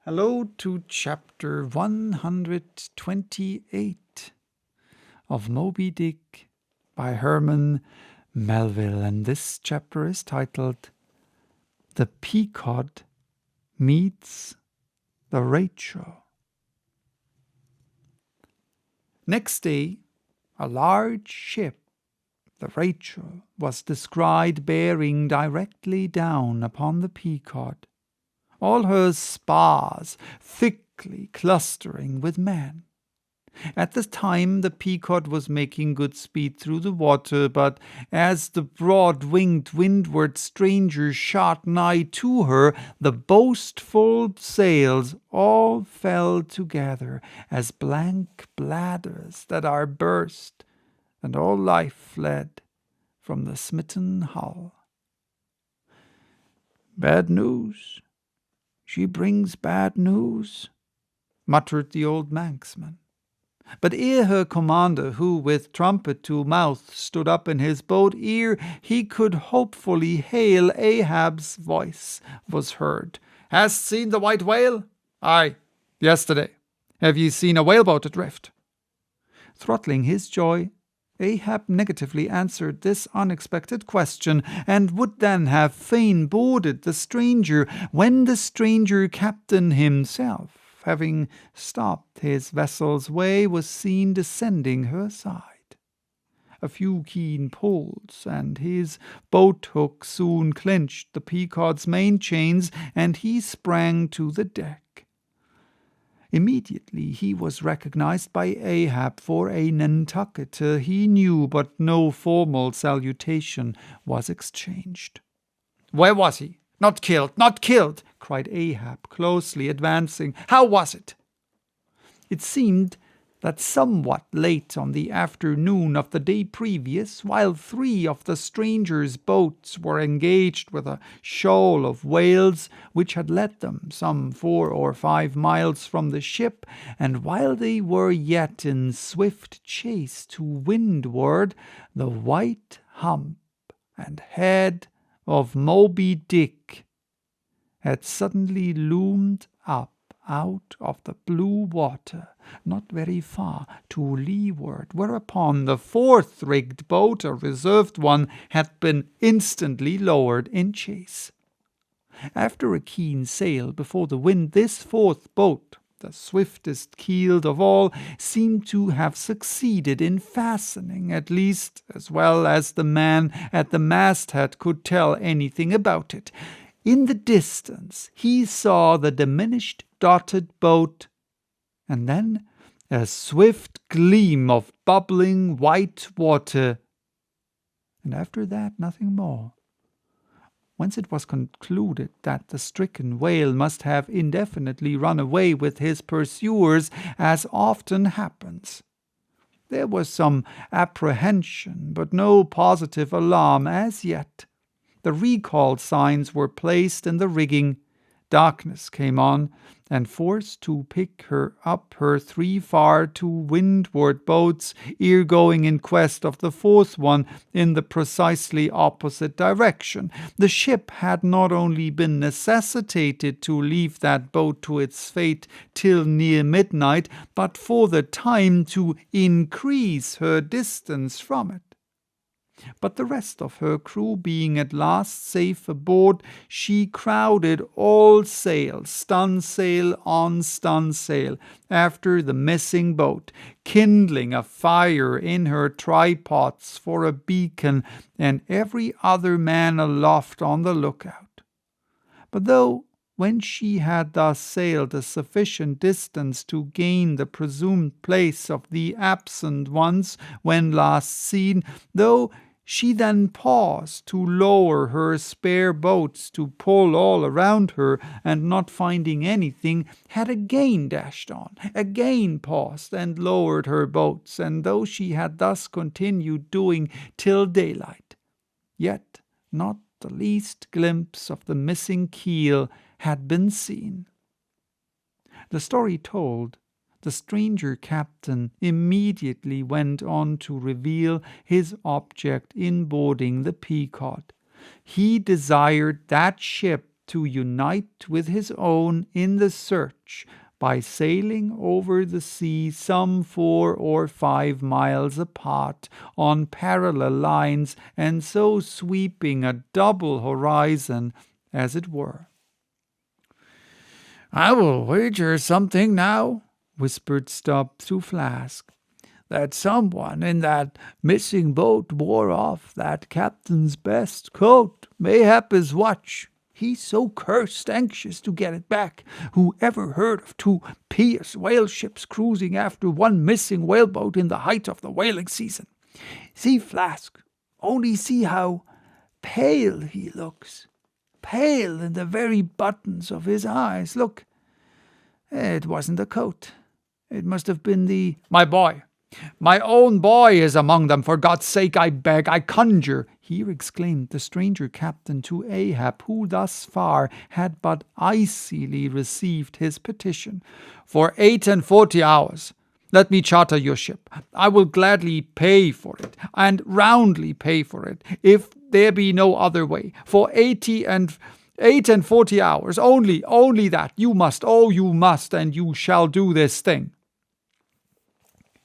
Hello to chapter 128 of Moby Dick by Herman Melville, and this chapter is titled The Pequod Meets The Rachel. Next day, a large ship, the Rachel, was descried bearing directly down upon the Pequod, all her spars thickly clustering with men. At the time the Pequod was making good speed through the water, but as the broad-winged windward stranger shot nigh to her, the boastful sails all fell together as blank bladders that are burst, and all life fled from the smitten hull. "Bad news. She brings bad news," muttered the old Manxman. But ere her commander, who with trumpet to mouth stood up in his boat, ere he could hopefully hail, Ahab's voice was heard. "Hast seen the white whale?" "Aye, yesterday. Have ye seen a whaleboat adrift?" Throttling his joy, Ahab negatively answered this unexpected question, and would then have fain boarded the stranger, when the stranger captain himself, having stopped his vessel's way, was seen descending her side. A few keen pulls, and his boat-hook soon clinched the Pequod's main chains, and he sprang to the deck. Immediately he was recognized by Ahab for a Nantucketer he knew, but no formal salutation was exchanged. "Where was he? Not killed, not killed!" cried Ahab, closely advancing. "How was it?" It seemed that somewhat late on the afternoon of the day previous, while 3 of the stranger's boats were engaged with a shoal of whales which had led them some 4 or 5 miles from the ship, and while they were yet in swift chase to windward, the white hump and head of Moby Dick had suddenly loomed up out of the blue water, not very far to leeward, whereupon the 4th rigged boat, a reserved one, had been instantly lowered in chase. After a keen sail before the wind, this 4th boat, the swiftest keeled of all, seemed to have succeeded in fastening, at least as well as the man at the masthead could tell anything about it. In the distance he saw the diminished dotted boat, and then a swift gleam of bubbling white water, and after that nothing more, whence it was concluded that the stricken whale must have indefinitely run away with his pursuers, as often happens. There was some apprehension, but no positive alarm as yet. The recall signs were placed in the rigging. Darkness came on, and forced to pick her up her 3 far to windward boats, ere going in quest of the 4th one in the precisely opposite direction. The ship had not only been necessitated to leave that boat to its fate till near midnight, but for the time to increase her distance from it. But the rest of her crew being at last safe aboard, she crowded all sail, stunsail on stunsail, after the missing boat, kindling a fire in her tripods for a beacon, and every other man aloft on the lookout. But though when she had thus sailed a sufficient distance to gain the presumed place of the absent ones when last seen, though she then paused to lower her spare boats to pull all around her, and not finding anything, had again dashed on, again paused and lowered her boats, and though she had thus continued doing till daylight, yet not the least glimpse of the missing keel had been seen. The story told, the stranger captain immediately went on to reveal his object in boarding the Pequod. He desired that ship to unite with his own in the search by sailing over the sea some 4 or 5 miles apart on parallel lines, and so sweeping a double horizon, as it were. "I will wager something now," whispered Stubb through Flask, "that someone in that missing boat wore off that captain's best coat, mayhap his watch. He's so cursed anxious to get it back. Who ever heard of 2 pious whale ships cruising after one missing whaleboat in the height of the whaling season? See Flask, only see how pale he looks. Pale in the very buttons of his eyes. Look, it wasn't the coat. It must have been the—" "My boy! My own boy is among them, for God's sake, I beg, I conjure!" here exclaimed the stranger captain to Ahab, who thus far had but icily received his petition. "For 48 hours let me charter your ship. I will gladly pay for it, and roundly pay for it, if there be no other way. For 48 hours, only that. You must, and you shall do this thing."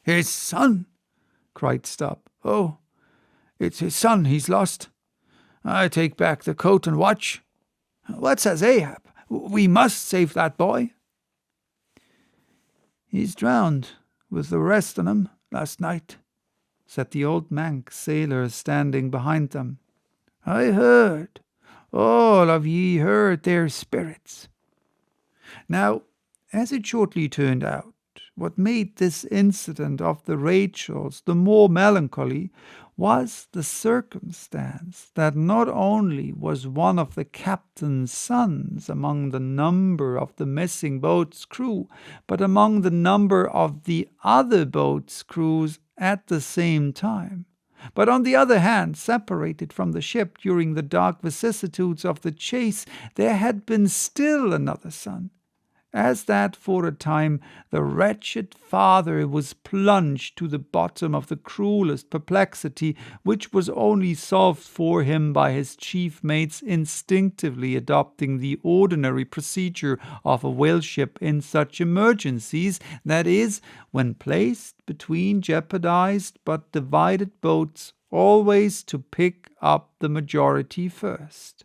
"His son!" cried Stubb. "Oh, it's his son he's lost. I take back the coat and watch. What says Ahab? We must save that boy." "He's drowned with the rest on 'em last night," said the old Manx sailor standing behind them. "I heard. All of ye heard their spirits." Now, as it shortly turned out, what made this incident of the Rachels the more melancholy was the circumstance that not only was one of the captain's sons among the number of the missing boat's crew, but among the number of the other boat's crews at the same time. But on the other hand, separated from the ship during the dark vicissitudes of the chase, there had been still another son, as that for a time the wretched father was plunged to the bottom of the cruelest perplexity, which was only solved for him by his chief mates instinctively adopting the ordinary procedure of a whale ship in such emergencies, that is, when placed between jeopardized but divided boats, always to pick up the majority first.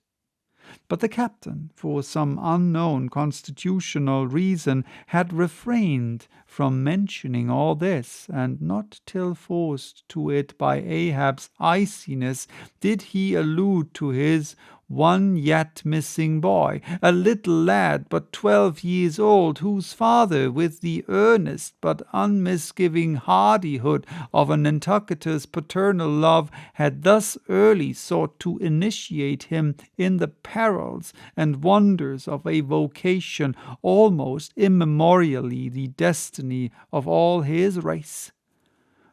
But the captain, for some unknown constitutional reason, had refrained from mentioning all this, and not till forced to it by Ahab's iciness did he allude to his one yet missing boy, a little lad but 12 years old, whose father, with the earnest but unmisgiving hardihood of a Nantucketer's paternal love, had thus early sought to initiate him in the perils and wonders of a vocation almost immemorially the destiny of all his race.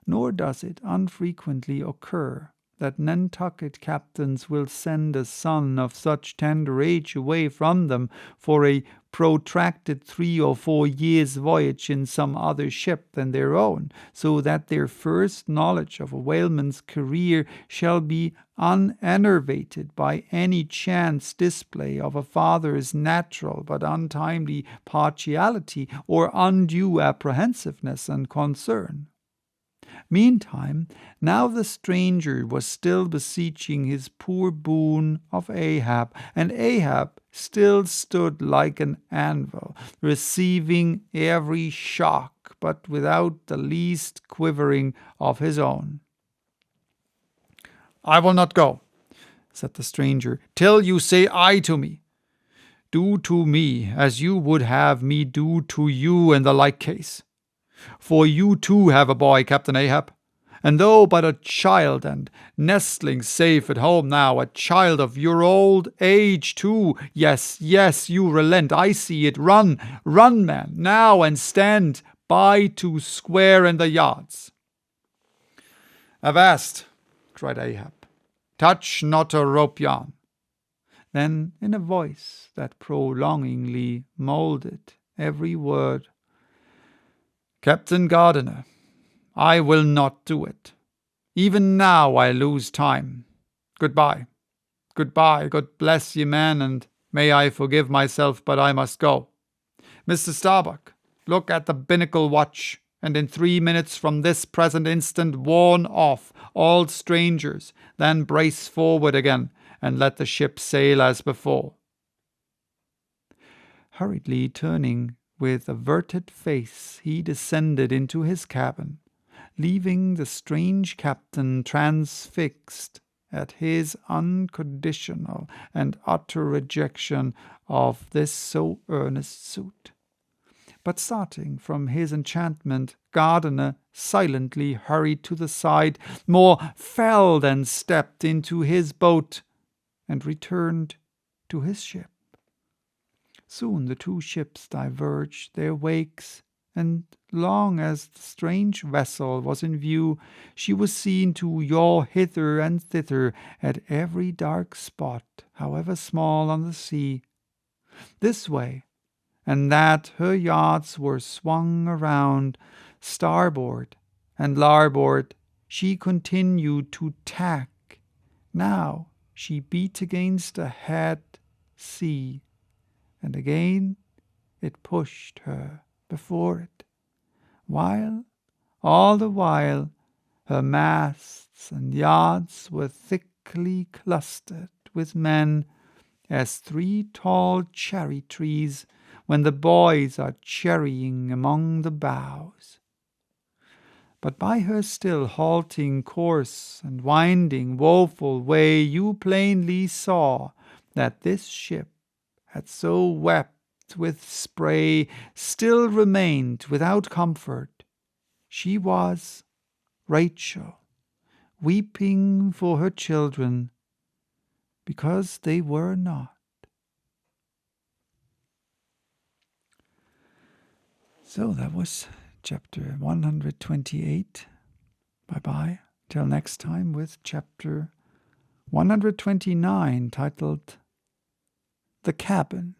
Nor does it unfrequently occur that Nantucket captains will send a son of such tender age away from them for a protracted 3 or 4 years' voyage in some other ship than their own, so that their first knowledge of a whaleman's career shall be unenervated by any chance display of a father's natural but untimely partiality or undue apprehensiveness and concern. Meantime, now the stranger was still beseeching his poor boon of Ahab, and Ahab still stood like an anvil, receiving every shock, but without the least quivering of his own. "I will not go," said the stranger, "till you say aye to me. Do to me as you would have me do to you in the like case. For you too have a boy, Captain Ahab, and though but a child and nestling safe at home now, a child of your old age too. Yes, you relent, I see it. Run, man, now, and stand by to square in the yards." "Avast," cried Ahab, "touch not a rope yarn." Then, in a voice that prolongingly moulded every word, "Captain Gardiner, I will not do it. Even now I lose time. Goodbye. God bless ye, man, and May I forgive myself, but I must go. Mr. Starbuck, look at the binnacle watch, and in 3 minutes from this present instant warn off all strangers, then brace forward again, and let the ship sail as before." Hurriedly turning with averted face, he descended into his cabin, leaving the strange captain transfixed at his unconditional and utter rejection of this so earnest suit. But starting from his enchantment, Gardiner silently hurried to the side, more fell than stepped into his boat, and returned to his ship. Soon the two ships diverged their wakes, and long as the strange vessel was in view, she was seen to yaw hither and thither at every dark spot, however small, on the sea. This way and that her yards were swung around, starboard and larboard she continued to tack. Now she beat against a head sea, and again it pushed her before it, while all the while her masts and yards were thickly clustered with men, as 3 tall cherry trees when the boys are cherrying among the boughs. But by her still halting course and winding woeful way you plainly saw that this ship had so wept with spray still remained without comfort. She was Rachel, weeping for her children, because they were not. So that was chapter 128. Bye-bye. Till next time with chapter 129, titled The Cabin.